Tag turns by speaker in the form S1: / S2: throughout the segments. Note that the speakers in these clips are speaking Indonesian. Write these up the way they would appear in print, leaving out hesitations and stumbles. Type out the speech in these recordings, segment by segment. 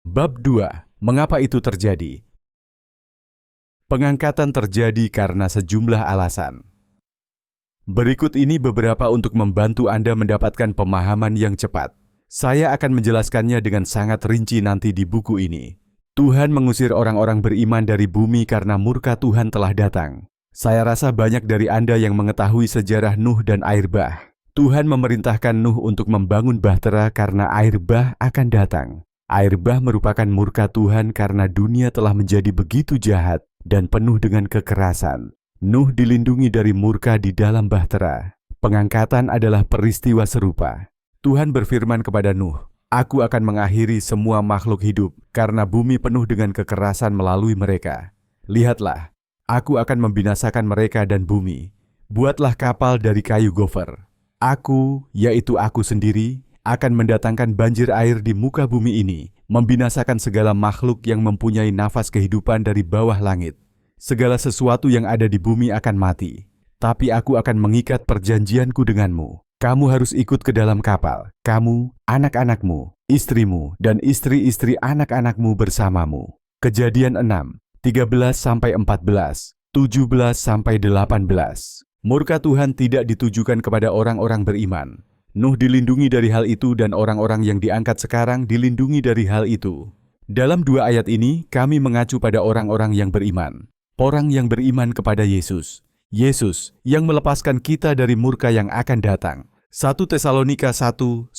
S1: Bab 2. Mengapa itu terjadi? Pengangkatan terjadi karena sejumlah alasan. Berikut ini beberapa untuk membantu Anda mendapatkan pemahaman yang cepat. Saya akan menjelaskannya dengan sangat rinci nanti di buku ini. Tuhan mengusir orang-orang beriman dari bumi karena murka Tuhan telah datang. Saya rasa banyak dari Anda yang mengetahui sejarah Nuh dan air bah. Tuhan memerintahkan Nuh untuk membangun bahtera karena air bah akan datang. Air bah merupakan murka Tuhan karena dunia telah menjadi begitu jahat dan penuh dengan kekerasan. Nuh dilindungi dari murka di dalam bahtera. Pengangkatan adalah peristiwa serupa. Tuhan berfirman kepada Nuh, "Aku akan mengakhiri semua makhluk hidup karena bumi penuh dengan kekerasan melalui mereka. Lihatlah, aku akan membinasakan mereka dan bumi. Buatlah kapal dari kayu gofer. Aku, yaitu aku sendiri, akan mendatangkan banjir air di muka bumi ini, membinasakan segala makhluk yang mempunyai nafas kehidupan dari bawah langit. Segala sesuatu yang ada di bumi akan mati. Tapi aku akan mengikat perjanjianku denganmu. Kamu harus ikut ke dalam kapal, kamu, anak-anakmu, istrimu, dan istri-istri anak-anakmu bersamamu." Kejadian 6, 13-14, 17-18. Murka Tuhan tidak ditujukan kepada orang-orang beriman. Nuh dilindungi dari hal itu dan orang-orang yang diangkat sekarang dilindungi dari hal itu. Dalam dua ayat ini, kami mengacu pada orang-orang yang beriman. Orang yang beriman kepada Yesus. Yesus yang melepaskan kita dari murka yang akan datang. 1 Tesalonika 1:10.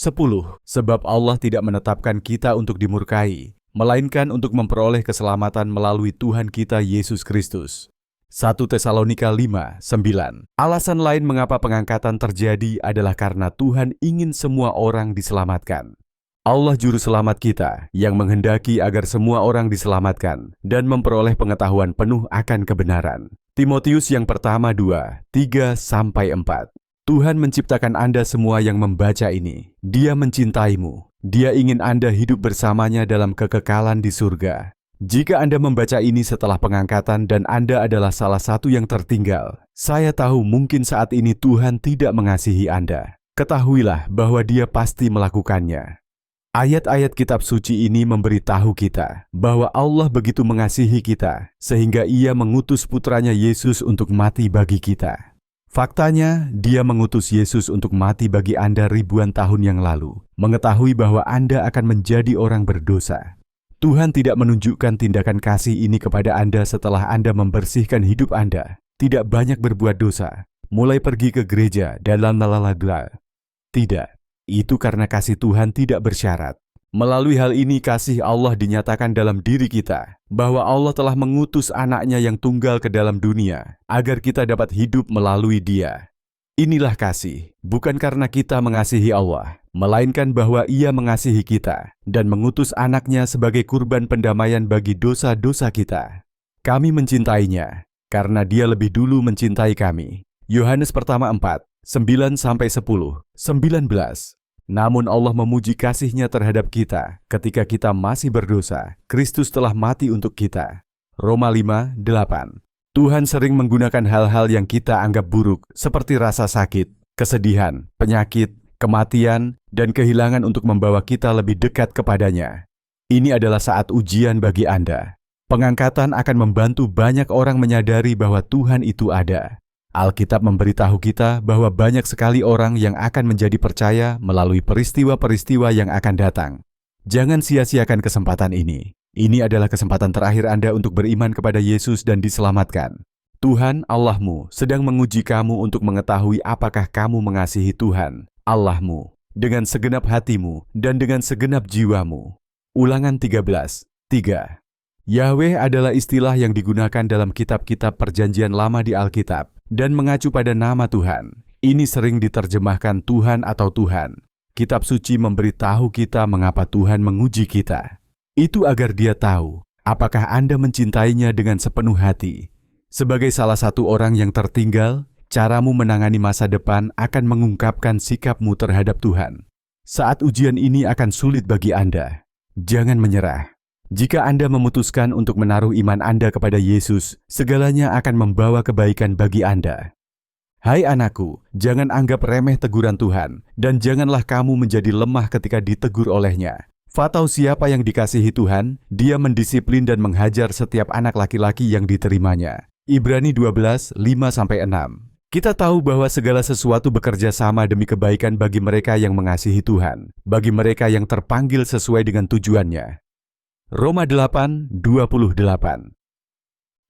S1: Sebab Allah tidak menetapkan kita untuk dimurkai, melainkan untuk memperoleh keselamatan melalui Tuhan kita Yesus Kristus. 1 Tesalonika 5:9. Alasan lain mengapa pengangkatan terjadi adalah karena Tuhan ingin semua orang diselamatkan. Allah Juru Selamat kita yang menghendaki agar semua orang diselamatkan dan memperoleh pengetahuan penuh akan kebenaran. Timotius yang pertama 2, 3-4. Tuhan menciptakan Anda semua yang membaca ini. Dia mencintaimu. Dia ingin Anda hidup bersamanya dalam kekekalan di surga. Jika Anda membaca ini setelah pengangkatan dan Anda adalah salah satu yang tertinggal, saya tahu mungkin saat ini Tuhan tidak mengasihi Anda. Ketahuilah bahwa Dia pasti melakukannya. Ayat-ayat kitab suci ini memberitahu kita bahwa Allah begitu mengasihi kita sehingga Ia mengutus putranya Yesus untuk mati bagi kita. Faktanya, Dia mengutus Yesus untuk mati bagi Anda ribuan tahun yang lalu, mengetahui bahwa Anda akan menjadi orang berdosa. Tuhan tidak menunjukkan tindakan kasih ini kepada Anda setelah Anda membersihkan hidup Anda, tidak banyak berbuat dosa, mulai pergi ke gereja dan lalala. Tidak. Itu karena kasih Tuhan tidak bersyarat. Melalui hal ini kasih Allah dinyatakan dalam diri kita, bahwa Allah telah mengutus anaknya yang tunggal ke dalam dunia, agar kita dapat hidup melalui Dia. Inilah kasih, bukan karena kita mengasihi Allah, melainkan bahwa Ia mengasihi kita, dan mengutus anaknya sebagai kurban pendamaian bagi dosa-dosa kita. Kami mencintainya, karena Dia lebih dulu mencintai kami. Yohanes pertama 4, 9-10, 19. Namun Allah memuji kasih-Nya terhadap kita ketika kita masih berdosa. Kristus telah mati untuk kita. Roma 5:8. Tuhan sering menggunakan hal-hal yang kita anggap buruk seperti rasa sakit, kesedihan, penyakit, kematian, dan kehilangan untuk membawa kita lebih dekat kepadanya. Ini adalah saat ujian bagi Anda. Pengangkatan akan membantu banyak orang menyadari bahwa Tuhan itu ada. Alkitab memberitahu kita bahwa banyak sekali orang yang akan menjadi percaya melalui peristiwa-peristiwa yang akan datang. Jangan sia-siakan kesempatan ini. Ini adalah kesempatan terakhir Anda untuk beriman kepada Yesus dan diselamatkan. Tuhan Allahmu sedang menguji kamu untuk mengetahui apakah kamu mengasihi Tuhan Allahmu dengan segenap hatimu dan dengan segenap jiwamu. Ulangan 13:3. Yahweh adalah istilah yang digunakan dalam kitab-kitab perjanjian lama di Alkitab dan mengacu pada nama Tuhan. Ini sering diterjemahkan Tuhan atau Tuhan. Kitab suci memberitahu kita mengapa Tuhan menguji kita. Itu agar Dia tahu apakah Anda mencintainya dengan sepenuh hati. Sebagai salah satu orang yang tertinggal, caramu menangani masa depan akan mengungkapkan sikapmu terhadap Tuhan. Saat ujian ini akan sulit bagi Anda, jangan menyerah. Jika Anda memutuskan untuk menaruh iman Anda kepada Yesus, segalanya akan membawa kebaikan bagi Anda. Hai anakku, jangan anggap remeh teguran Tuhan, dan janganlah kamu menjadi lemah ketika ditegur olehnya. Fatau siapa yang dikasihi Tuhan, dia mendisiplin dan menghajar setiap anak laki-laki yang diterimanya. Ibrani 12, 5-6. Kita tahu bahwa segala sesuatu bekerja sama demi kebaikan bagi mereka yang mengasihi Tuhan, bagi mereka yang terpanggil sesuai dengan tujuannya. Roma 8, 28.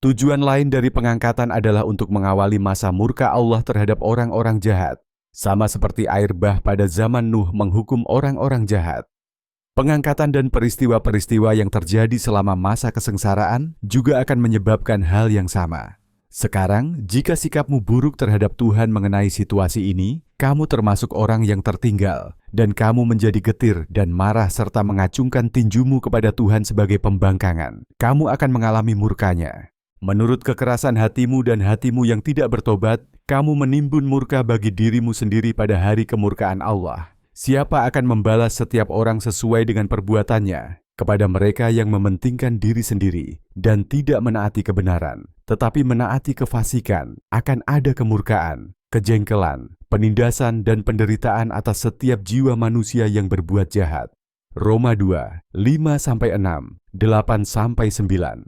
S1: Tujuan lain dari pengangkatan adalah untuk mengawali masa murka Allah terhadap orang-orang jahat, sama seperti air bah pada zaman Nuh menghukum orang-orang jahat. Pengangkatan dan peristiwa-peristiwa yang terjadi selama masa kesengsaraan juga akan menyebabkan hal yang sama. Sekarang, jika sikapmu buruk terhadap Tuhan mengenai situasi ini, kamu termasuk orang yang tertinggal, dan kamu menjadi getir dan marah serta mengacungkan tinjumu kepada Tuhan sebagai pembangkangan. Kamu akan mengalami murkanya. Menurut kekerasan hatimu dan hatimu yang tidak bertobat, kamu menimbun murka bagi dirimu sendiri pada hari kemurkaan Allah. Siapa akan membalas setiap orang sesuai dengan perbuatannya? Kepada mereka yang mementingkan diri sendiri dan tidak menaati kebenaran, tetapi menaati kefasikan, akan ada kemurkaan, kejengkelan, penindasan dan penderitaan atas setiap jiwa manusia yang berbuat jahat. Roma 2, 5-6, 8-9.